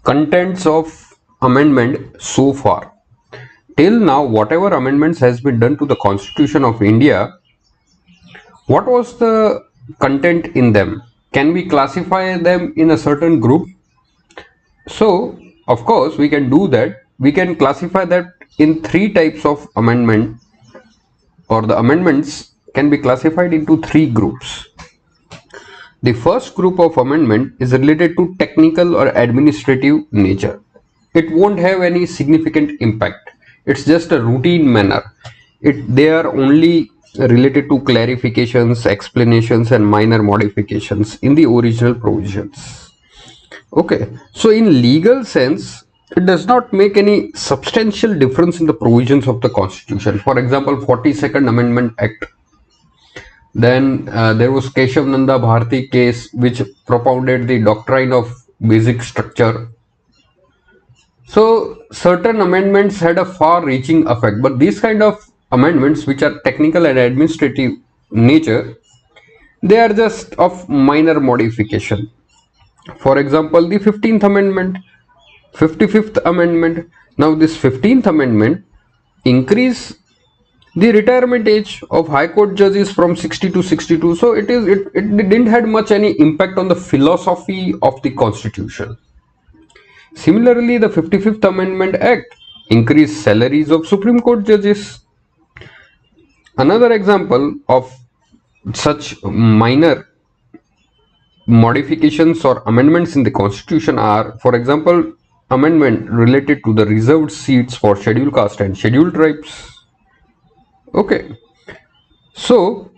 contents of amendment so far. Till now, whatever amendments has been done to the Constitution of India, what was the content in them? Can we classify them in a certain group? So, of course, we can do that. We can classify that in three types of amendment, or the amendments can be classified into three groups. The first group of amendment is related to technical or administrative nature. It won't have any significant impact. It's just a routine manner. They are only related to clarifications, explanations, and minor modifications in the original provisions. Okay, so in legal sense, it does not make any substantial difference in the provisions of the Constitution. For example, 42nd Amendment Act. Then there was Keshav Nanda Bharati case, which propounded the doctrine of basic structure. So certain amendments had a far-reaching effect, but these kind of amendments, which are technical and administrative nature, they are just of minor modification. For example, the 15th Amendment, 55th Amendment. Now this 15th Amendment increase the retirement age of High Court judges from 60 to 62. So it didn't had much any impact on the philosophy of the Constitution. Similarly, the 55th Amendment Act increased salaries of Supreme Court judges. Another example of such minor modifications or amendments in the Constitution are, for example, amendment related to the reserved seats for scheduled caste and scheduled tribes. Okay, so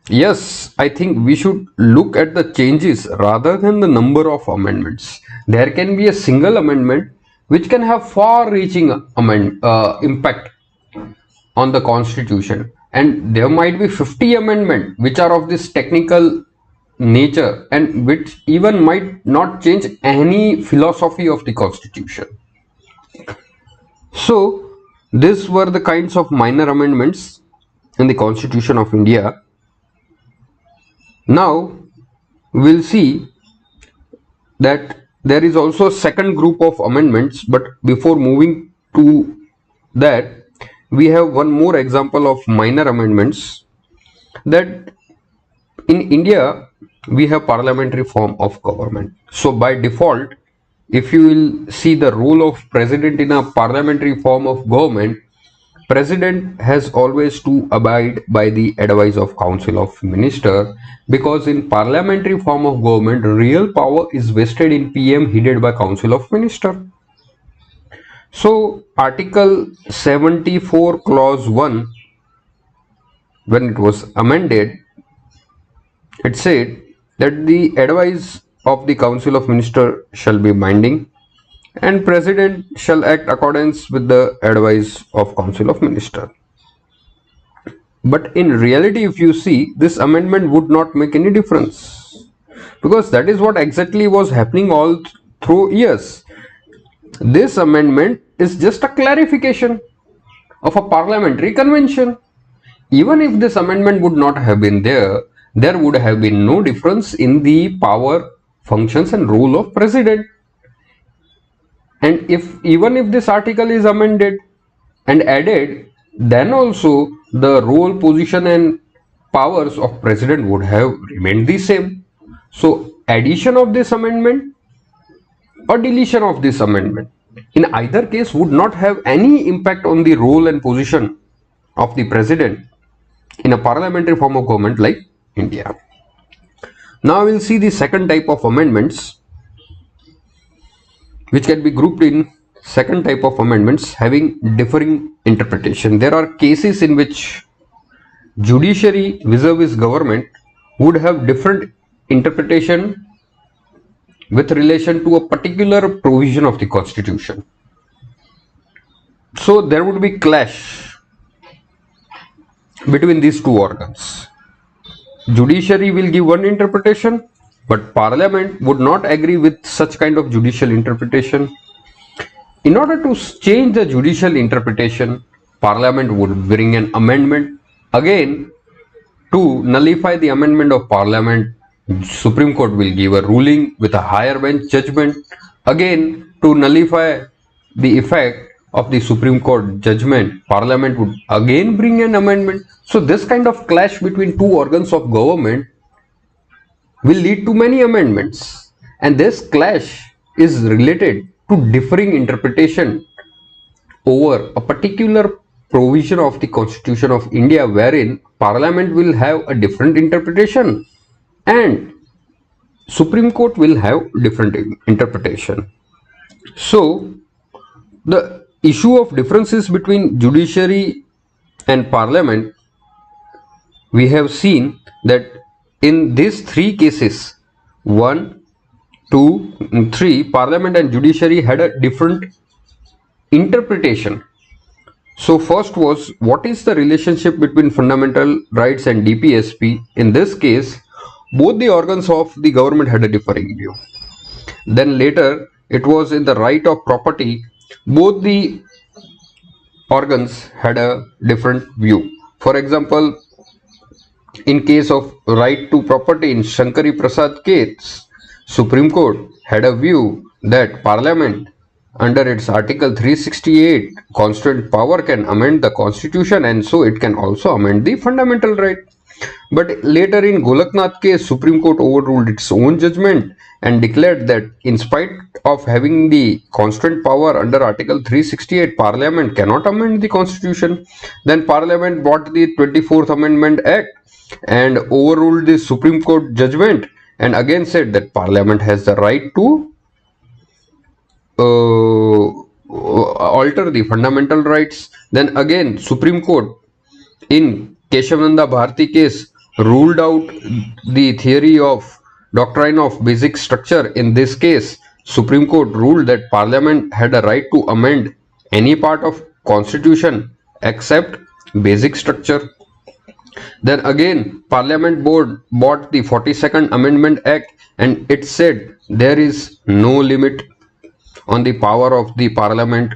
yes, I think we should look at the changes rather than the number of amendments. There can be a single amendment which can have far-reaching impact on the Constitution, and there might be 50 amendments which are of this technical nature and which even might not change any philosophy of the Constitution. So these were the kinds of minor amendments in the Constitution of India. Now we'll see that there is also a second group of amendments, but before moving to that, we have one more example of minor amendments. That in India we have parliamentary form of government. So by default, if you will see the role of president in a parliamentary form of government, president has always to abide by the advice of Council of Minister, because in parliamentary form of government, real power is vested in PM headed by Council of Minister. So Article 74 Clause 1, when it was amended, it said that the advice of the Council of Minister shall be binding, and President shall act accordance with the advice of Council of Minister. But in reality, if you see, this amendment would not make any difference, because that is what exactly was happening all through years. This amendment is just a clarification of a parliamentary convention. Even if this amendment would not have been there, there would have been no difference in the power, functions and role of president. And even if this article is amended and added, then also the role, position and powers of president would have remained the same. So addition of this amendment or deletion of this amendment, in either case, would not have any impact on the role and position of the president in a parliamentary form of government like India. Now we'll see the second type of amendments, which can be grouped in second type of amendments having differing interpretation. There are cases in which judiciary vis-a-vis government would have different interpretation with relation to a particular provision of the Constitution. So there would be clash between these two organs. Judiciary will give one interpretation, but Parliament would not agree with such kind of judicial interpretation. In order to change the judicial interpretation, Parliament would bring an amendment. Again, to nullify the amendment of Parliament, Supreme Court will give a ruling with a higher bench judgment. Again, to nullify the effect of the Supreme Court judgment, Parliament would again bring an amendment. So this kind of clash between two organs of government will lead to many amendments, and this clash is related to differing interpretation over a particular provision of the Constitution of India, wherein Parliament will have a different interpretation and Supreme Court will have different interpretation. So the issue of differences between judiciary and parliament, we have seen that in these three cases, 1, 2, and 3, parliament and judiciary had a different interpretation. So first was, what is the relationship between fundamental rights and DPSP? In this case, both the organs of the government had a differing view. Then later, it was in the right of property, both the organs had a different view. For example, in case of right to property in Shankari Prasad case, Supreme Court had a view that Parliament under its Article 368 constituent power can amend the constitution, and so it can also amend the fundamental right. But later in Golaknath case, Supreme Court overruled its own judgment and declared that in spite of having the constant power under Article 368, Parliament cannot amend the constitution. Then Parliament brought the 24th Amendment Act and overruled the Supreme Court judgment and again said that Parliament has the right to alter the fundamental rights. Then again, Supreme Court in Keshavananda Bharati case ruled out the theory of doctrine of basic structure. In this case, Supreme Court ruled that Parliament had a right to amend any part of constitution except basic structure. Then again, Parliament Board bought the 42nd Amendment Act and it said there is no limit on the power of the Parliament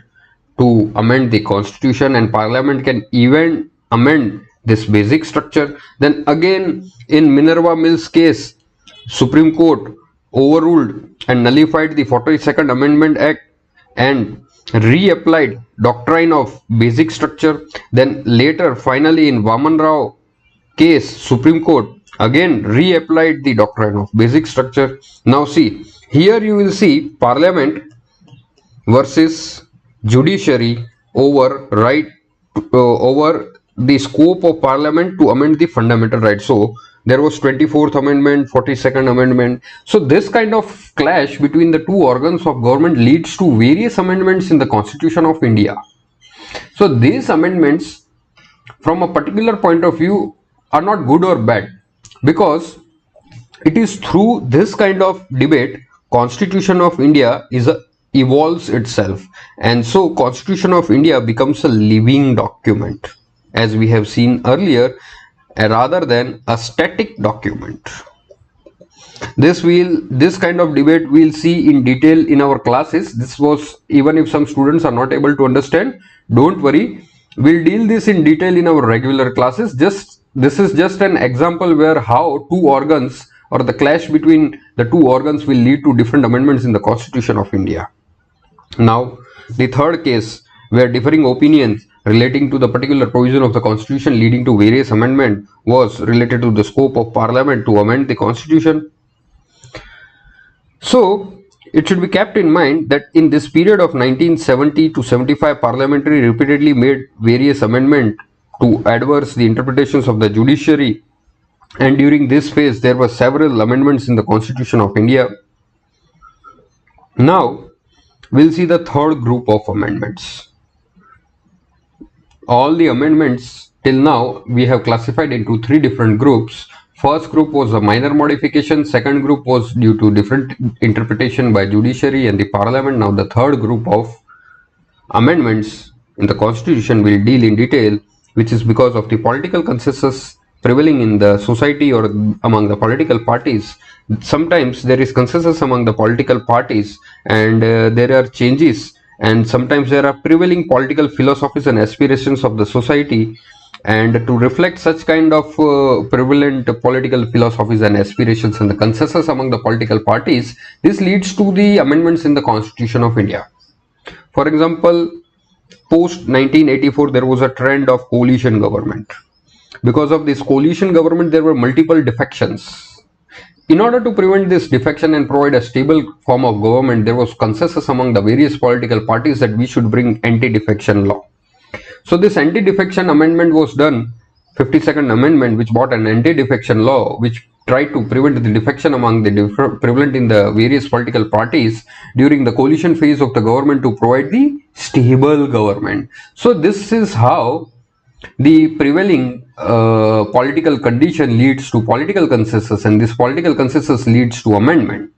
to amend the constitution, and Parliament can even amend this basic structure. Then again, in Minerva Mills case, Supreme Court overruled and nullified the 42nd Amendment Act and reapplied doctrine of basic structure. Then later, finally, in Vaman Rao case, Supreme Court again reapplied the doctrine of basic structure. Now see, here you will see Parliament versus judiciary over over the scope of Parliament to amend the fundamental rights. So there was 24th Amendment, 42nd Amendment. So this kind of clash between the two organs of government leads to various amendments in the Constitution of India. So these amendments, from a particular point of view, are not good or bad, because it is through this kind of debate Constitution of India evolves itself, and so Constitution of India becomes a living document, as we have seen earlier, rather than a static document. This kind of debate we'll see in detail in our classes. This was, even if some students are not able to understand, don't worry, we'll deal this in detail in our regular classes. This is just an example where how two organs or the clash between the two organs will lead to different amendments in the Constitution of India. Now, the third case where differing opinions relating to the particular provision of the Constitution leading to various amendments was related to the scope of Parliament to amend the Constitution. So, it should be kept in mind that in this period of 1970 to 75, Parliamentary repeatedly made various amendments to adverse the interpretations of the judiciary, and during this phase there were several amendments in the Constitution of India. Now, we'll see the third group of amendments. All the amendments till now we have classified into three different groups. First group was a minor modification, second group was due to different interpretation by judiciary and the Parliament. Now the third group of amendments in the Constitution will deal in detail, which is because of the political consensus prevailing in the society or among the political parties. Sometimes there is consensus among the political parties and there are changes, and sometimes there are prevailing political philosophies and aspirations of the society And to reflect such kind of prevalent political philosophies and aspirations and the consensus among the political parties, this leads to the amendments in the Constitution of India. For example, post 1984, there was a trend of coalition government. Because of this coalition government, there were multiple defections. In order to prevent this defection and provide a stable form of government, there was consensus among the various political parties that we should bring anti-defection law. So this anti-defection amendment was done, 52nd Amendment, which brought an anti-defection law, which tried to prevent the defection among the prevalent in the various political parties during the coalition phase of the government to provide the stable government. So this is how the prevailing political condition leads to political consensus, and this political consensus leads to amendment.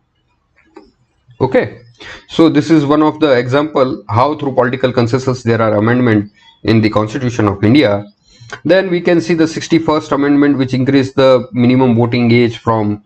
Okay, so this is one of the example how through political consensus there are amendment in the Constitution of India. Then we can see the 61st Amendment, which increased the minimum voting age from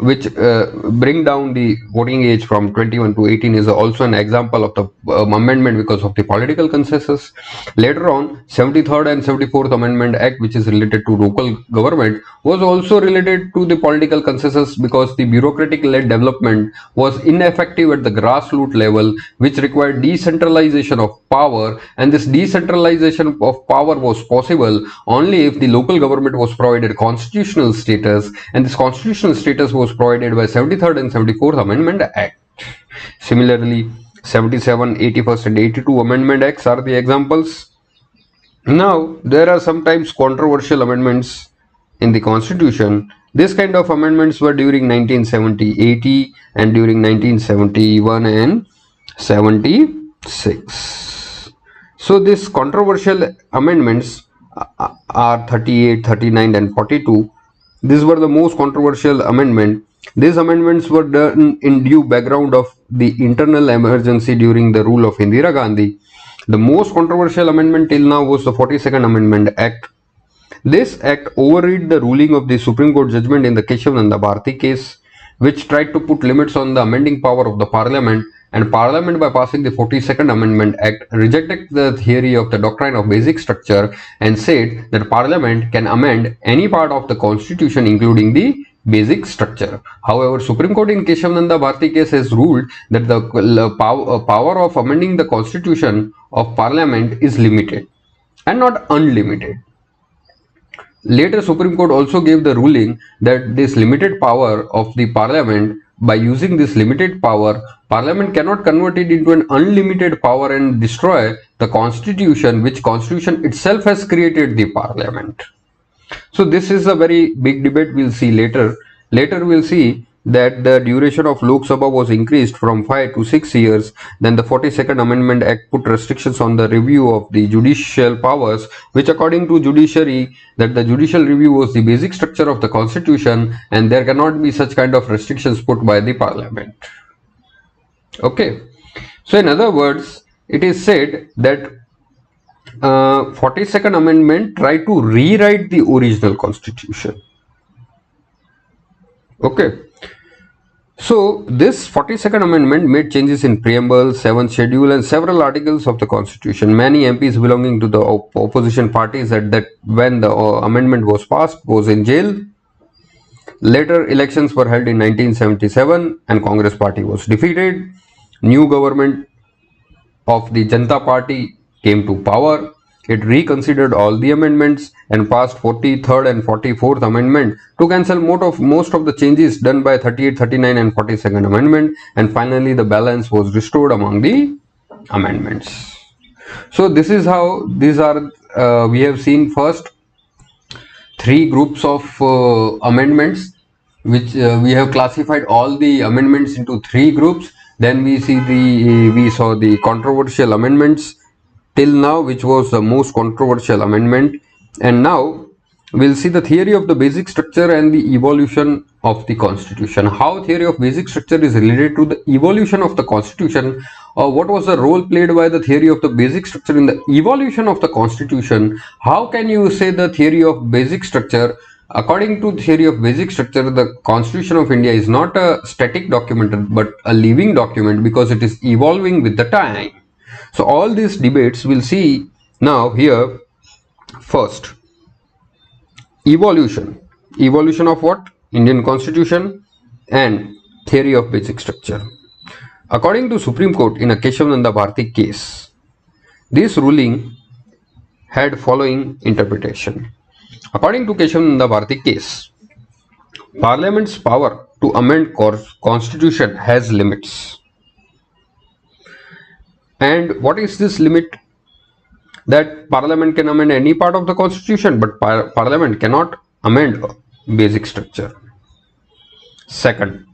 which bring down the voting age from 21 to 18 is also an example of the amendment because of the political consensus. Later on, 73rd and 74th Amendment Act, which is related to local government, was also related to the political consensus because the bureaucratic led development was ineffective at the grassroots level, which required decentralization of power, and this decentralization of power was possible only if the local government was provided constitutional status, and this constitutional status was provided by 73rd and 74th Amendment Act. Similarly, 77, 81st and 82 Amendment Acts are the examples. Now, there are sometimes controversial amendments in the Constitution. This kind of amendments were during 1970-80 and during 1971 and 76. So, these controversial amendments are 38, 39 and 42. These were the most controversial amendment. These amendments were done in due background of the internal emergency during the rule of Indira Gandhi. The most controversial amendment till now was the 42nd Amendment Act. This act overrode the ruling of the Supreme Court judgment in the Keshav Nanda Bharti case, which tried to put limits on the amending power of the Parliament, and Parliament, by passing the 42nd Amendment Act, rejected the theory of the doctrine of basic structure and said that Parliament can amend any part of the Constitution including the basic structure. However, Supreme Court in Keshav Nanda Bharti case has ruled that the power of amending the Constitution of Parliament is limited and not unlimited. Later, Supreme Court also gave the ruling that this limited power of the Parliament, by using this limited power, Parliament cannot convert it into an unlimited power and destroy the Constitution, which Constitution itself has created the Parliament. So this is a very big debate we'll see later. Later we'll see that the duration of Lok Sabha was increased from 5 to 6 years. Then the 42nd Amendment Act put restrictions on the review of the judicial powers, which according to judiciary, that the judicial review was the basic structure of the Constitution and there cannot be such kind of restrictions put by the Parliament. Okay. So in other words, it is said that 42nd Amendment tried to rewrite the original Constitution. Okay. So this 42nd Amendment made changes in preamble, 7th schedule and several articles of the Constitution. Many MPs belonging to the opposition parties at that when the amendment was passed was in jail. Later elections were held in 1977 and Congress party was defeated. New government of the Janata Party came to power. It reconsidered all the amendments and passed 43rd and 44th Amendment to cancel most of the changes done by 38, 39 and 42nd Amendment, and finally the balance was restored among the amendments. So this is how these are we have seen first 3 groups of amendments, which we have classified all the amendments into 3 groups. Then we saw the controversial amendments till now, which was the most controversial amendment, and now we'll see the theory of the basic structure and the evolution of the Constitution. How theory of basic structure is related to the evolution of the Constitution, or what was the role played by the theory of the basic structure in the evolution of the Constitution. How can you say the theory of basic structure? According to theory of basic structure, the Constitution of India is not a static document but a living document because it is evolving with the time. So all these debates we'll see now here. First, Evolution of what? Indian Constitution and theory of basic structure. According to Supreme Court in a Keshavananda Bharati case, this ruling had following interpretation. According to Keshavananda Bharati case, Parliament's power to amend constitution has limits. And what is this limit? That Parliament can amend any part of the constitution, but Parliament cannot amend basic structure. Second,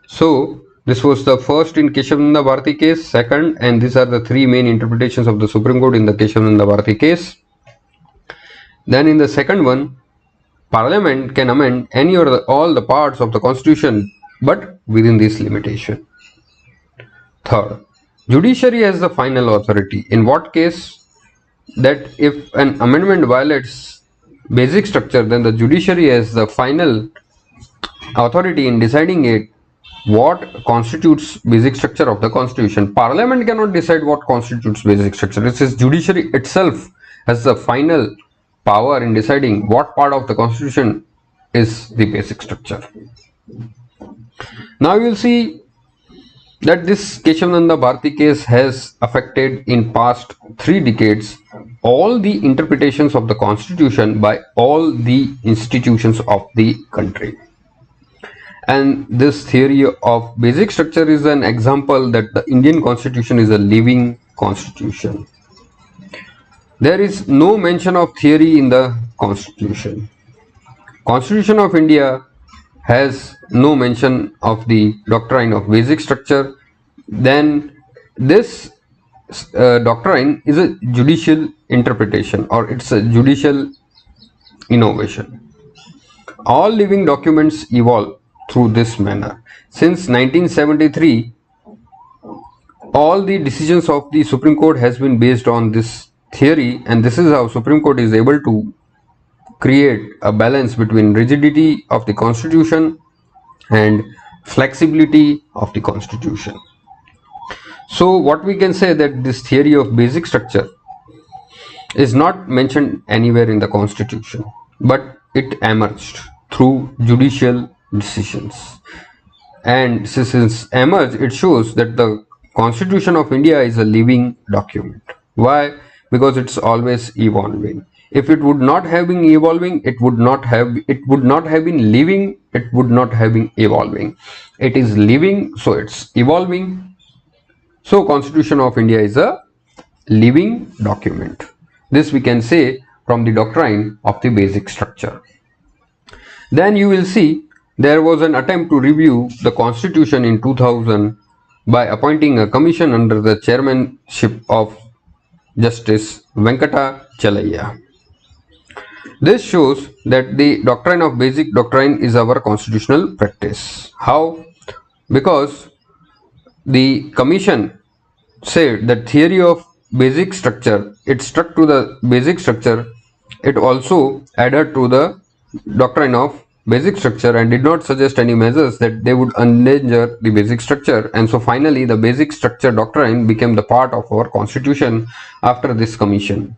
so this was the first in Keshavananda Bharati case. Second, and these are the three main interpretations of the Supreme Court in the Keshavananda Bharati case. Then in the second one, Parliament can amend any or all the parts of the constitution, but within this limitation. Third, judiciary has the final authority. In what case? That if an amendment violates basic structure, then the judiciary has the final authority in deciding it what constitutes basic structure of the constitution. Parliament cannot decide what constitutes basic structure. It says judiciary itself has the final power in deciding what part of the constitution is the basic structure. Now you will see that this Keshavananda Bharati case has affected in past 3 decades all the interpretations of the constitution by all the institutions of the country. And this theory of basic structure is an example that the Indian constitution is a living constitution. There is no mention of theory in the constitution. Constitution of India has no mention of the doctrine of basic structure. Then this doctrine is a judicial interpretation, or it's a judicial innovation. All living documents evolve through this manner. Since 1973, all the decisions of the Supreme Court has been based on this theory, and this is how Supreme Court is able to create a balance between rigidity of the constitution and flexibility of the constitution. So what we can say that this theory of basic structure is not mentioned anywhere in the constitution, but it emerged through judicial decisions. And since it's emerged, it shows that the Constitution of India is a living document. Why? Because it's always evolving. If it would not have been evolving, it would not have been living, it would not have been evolving. It is living, so it's evolving. So Constitution of India is a living document. This we can say from the doctrine of the basic structure. Then you will see there was an attempt to review the constitution in 2000 by appointing a commission under the chairmanship of Justice Venkata Chalaya. This shows that the doctrine of basic doctrine is our constitutional practice. How? Because the commission said that theory of basic structure, it stuck to the basic structure, it also adhered to the doctrine of basic structure and did not suggest any measures that they would endanger the basic structure, and so finally the basic structure doctrine became the part of our constitution after this commission.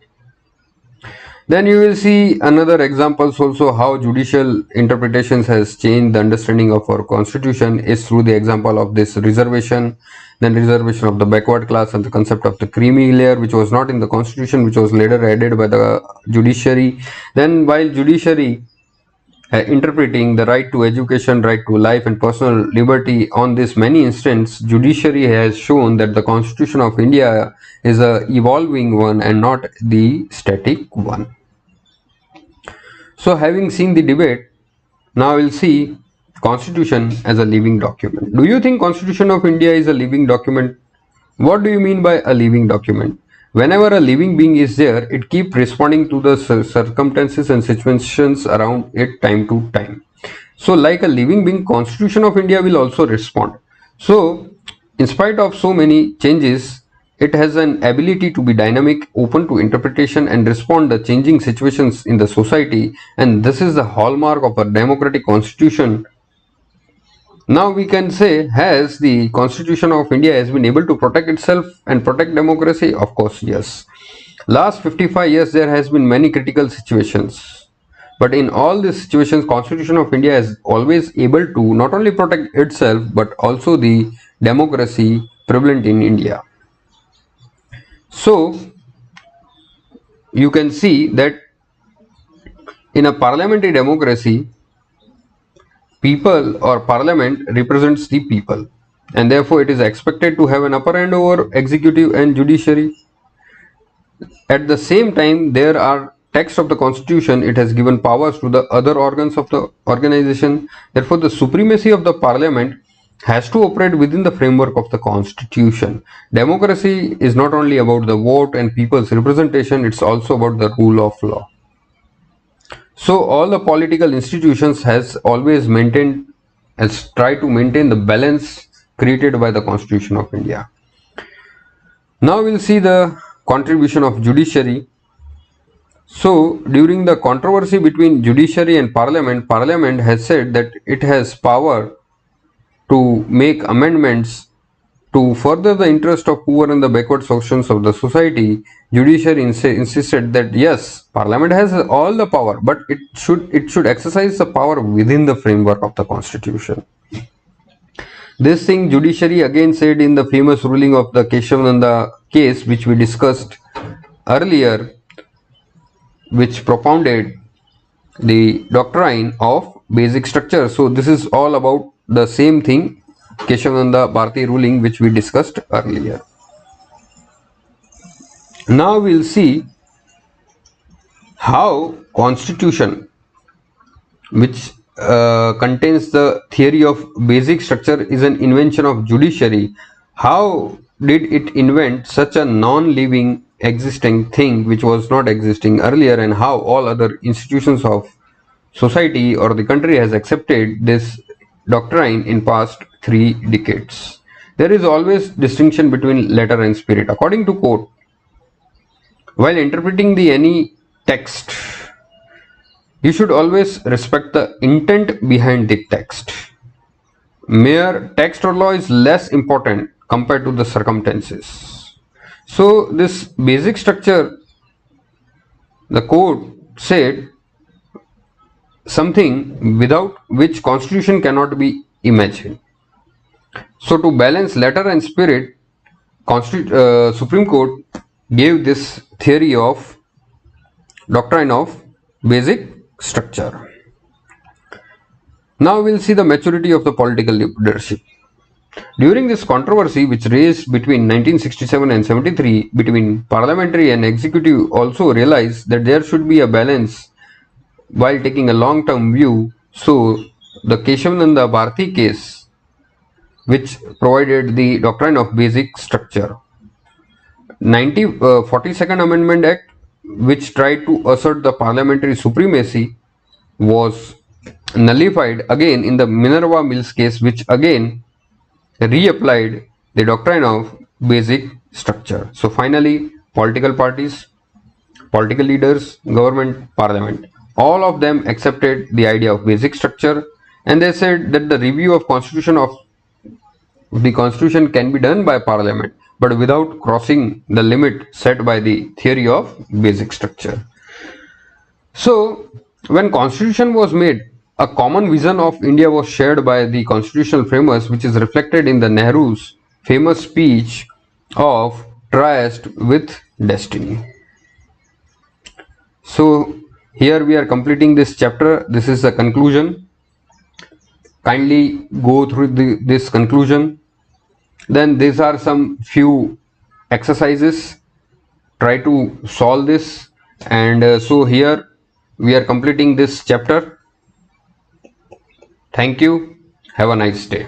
Then you will see another examples also how judicial interpretations has changed the understanding of our constitution is through the example of this reservation, then reservation of the backward class and the concept of the creamy layer, which was not in the constitution, which was later added by the judiciary. Then while judiciary interpreting the right to education, right to life and personal liberty, on this many instances judiciary has shown that the Constitution of India is a evolving one and not the static one. So having seen the debate, now we'll see Constitution as a living document. Do you think Constitution of India is a living document? What do you mean by a living document? Whenever a living being is there, it keeps responding to the circumstances and situations around it time to time. So like a living being, Constitution of India will also respond. So in spite of so many changes, it has an ability to be dynamic, open to interpretation and respond to changing situations in the society, and this is the hallmark of a democratic constitution. Now we can say, has the Constitution of India has been able to protect itself and protect democracy? Of course, yes. Last 55 years there has been many critical situations. But in all these situations, Constitution of India is always able to not only protect itself but also the democracy prevalent in India. So you can see that in a parliamentary democracy, people or parliament represents the people, and therefore it is expected to have an upper hand over executive and judiciary. At the same time, there are text of the constitution, it has given powers to the other organs of the organization. Therefore, the supremacy of the parliament has to operate within the framework of the constitution. Democracy is not only about the vote and people's representation, it's also about the rule of law. So all the political institutions has always tried to maintain the balance created by the Constitution of India. Now we'll see the contribution of judiciary. So during the controversy between judiciary and parliament, parliament has said that it has power to make amendments to further the interest of poor and the backward sections of the society. Judiciary insisted that yes, parliament has all the power, but it should exercise the power within the framework of the constitution. This thing judiciary again said in the famous ruling of the Keshavananda case, which we discussed earlier, which propounded the doctrine of basic structure. So this is all about the same thing, Keshavananda Bharati ruling, which we discussed earlier. Now we'll see how constitution, which contains the theory of basic structure, is an invention of judiciary. How did it invent such a non-living existing thing which was not existing earlier, and how all other institutions of society or the country has accepted this doctrine in past 3 decades. There is always distinction between letter and spirit. According to court, while interpreting any text, you should always respect the intent behind the text. Mere text or law is less important compared to the circumstances. So this basic structure, the court said, something without which constitution cannot be imagined. So to balance letter and spirit, Supreme Court gave this theory of doctrine of basic structure. Now we'll see the maturity of the political leadership. During this controversy which raised between 1967 and 73 between parliamentary and executive, also realized that there should be a balance while taking a long-term view. So the Keshavananda Bharati case, which provided the doctrine of basic structure. 42nd Amendment Act, which tried to assert the parliamentary supremacy, was nullified again in the Minerva Mills case, which again reapplied the doctrine of basic structure. So finally, political parties, political leaders, government, parliament, all of them accepted the idea of basic structure, and they said that the review of the constitution can be done by parliament, but without crossing the limit set by the theory of basic structure. So when constitution was made, a common vision of India was shared by the constitutional framers, which is reflected in the Nehru's famous speech of Trust with Destiny. So here we are completing this chapter. This is the conclusion. Kindly go through this conclusion. Then these are some few exercises. Try to solve this. And so here we are completing this chapter. Thank you. Have a nice day.